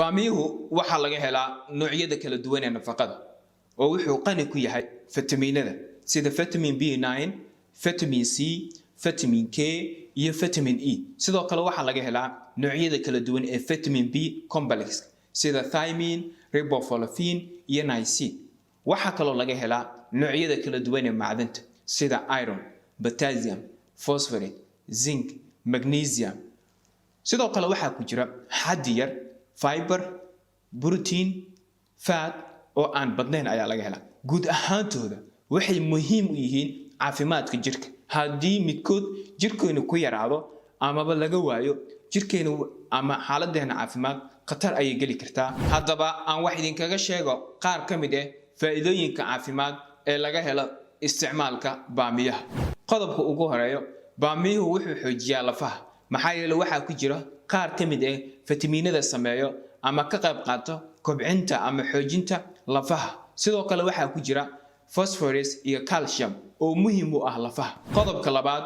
baamiyuhu waxa laga helaa noocyada kala duwan ee nafaqada oo wuxuu qani ku yahay fitamiinada sida vitamin B9, vitamin C, vitamin K iyo vitamin E. sidoo kale waxa laga helaa noocyada kala duwan ee vitamin B complex sida thiamine, riboflavin iyo niacin. waxa kale oo laga helaa noocyada kala duwan ee macdanta sida iron, potassium, phosphorus, zinc, magnesium. sidoo kale waxa ku jira xaddi yar fiber, protein, fat oo aan badnayn ayaa laga helaa. guud ahaantooda waxay muhiim u yihiin caafimaadka jirka. haddii midkood jirkeenu ku yaraado amaba laga waayo jirkeenu ama xaaladdeena caafimaad khatar ayay geli kartaa. haddaba aan wax idinkaga sheego qaar ka mid ah faa'iidooyinka caafimaad ee laga helo isticmaalka baamiyaha. qodobka ugu horeeyo, baamiyuhu wuxuu xoojiyaa lafaha maxaa yeelay waxaa ku jira qaar ka mid ah fitamiinada sameeyo ama ka qayb qaato kobcinta ama xoojinta lafaha. sidoo kale waxaa ku jira phosphorus iyo calcium oo muhiim u ah lafaha. qodobka labaad,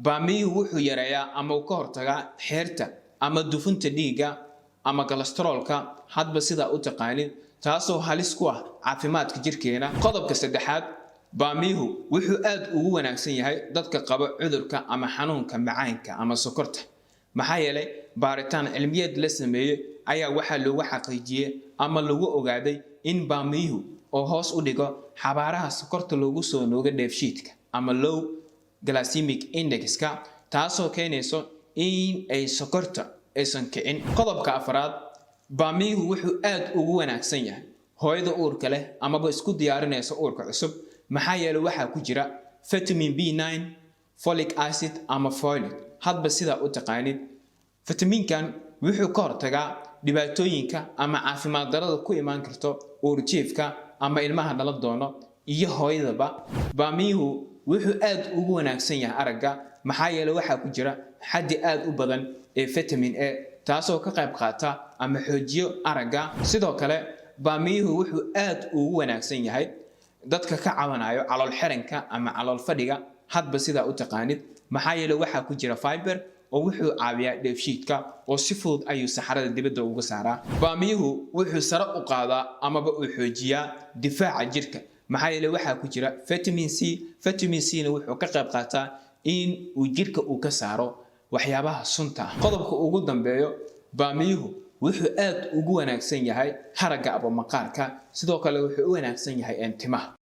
baamiyuhu wuxuu yareeyaa ama uu ka hortagaa xeerta ama dufunta dhiigga ama kolestaroolka hadba sida u taqaanid, taasoo halis ku ah caafimaadka jirkeena. qodobka saddexaad, baamiyuhu wuxuu aad ugu wanaagsan yahay dadka qaba cudurka ama xanuunka macaanka ama sokorta maxaa yeelay baaritaan cilmiyeed la sameeyay ayaa waxaa lagu xaqiijiyay ama lagu ogaaday in baamiyuhu oo hoos u dhigo xabaaraha sokorta loogu soo nooga dheefshiidka ama low glycemic index-ka, taasoo keenayso in ay sokorta aysan kicin. qodobka afraad, baamiyuhu wuxuu aad ugu wanaagsan yahay hooyada uurka leh amaba isku diyaarinaysa uurka cusub maxaa yeelay waxaa ku jira vitamin B9, folic acid ama folate hadba sida u taqaanid. fitamiinkan wuxuu ka hortagaa dhibaatooyinka ama caafimaad darrada ku imaan karto uurjiifka ama ilmaha dhala doono iyo hooyadaba. baamiyuhu wuxuu aad ugu wanaagsan yahay aragga maxaa yeelay waxaa ku jira xaddi aad u badan ee vitamin A, taasoo ka qayb qaata ama xoojiyo aragga. sidoo kale baamiyuhu wuxuu aad ugu wanaagsan yahay dadka ka caawinayo calool xiranka ama calool fadhiga hadba sida u taqaanid maxaa yeelay waxaa ku jira fiber oo wuxuu caawiyaa dheefshiidka oo si fudud ayuu saxarada dibadda uga saaraa. baamiyuhu wuxuu sare u qaadaa amaba uu xoojiyaa difaaca jirka maxaa yeelay waxaa ku jira vitamin C. vitamin C-na wuxuu ka qayb qaataa in uu jirka uu ka saaro waxyaabaha sunta ah. qodobka ugu dambeeyo, baamiyuhu wuxuu aad ugu wanaagsan yahay haragga ama maqaarka, sidoo kale wuxuu u wanaagsan yahay timaha.